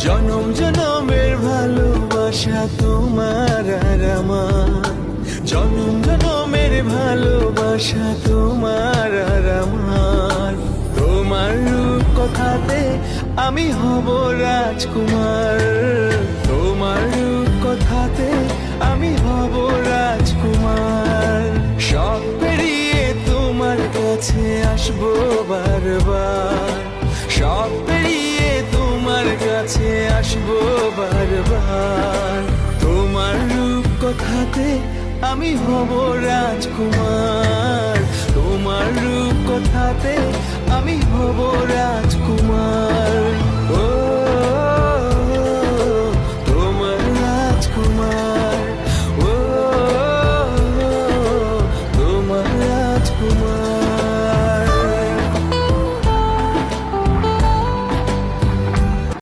জনম জনমের ভালোবাসা তোমার আর আমার, জনম জনমের ভালোবাসা তোমার আর আমার। তোমার রূপ কথাতে আমি হব রাজকুমার, তোমার রূপ কথাতে আমি হব রাজকুমার। সব পেরিয়ে তোমার কাছে আসবো বারবার, সব পেরিয়ে তোমার কাছে আসবো বারবার। তোমার রূপ কথাতে আমি হব রাজকুমার, তোমার রূপ কথাতে আমি হব রাজকুমার। ও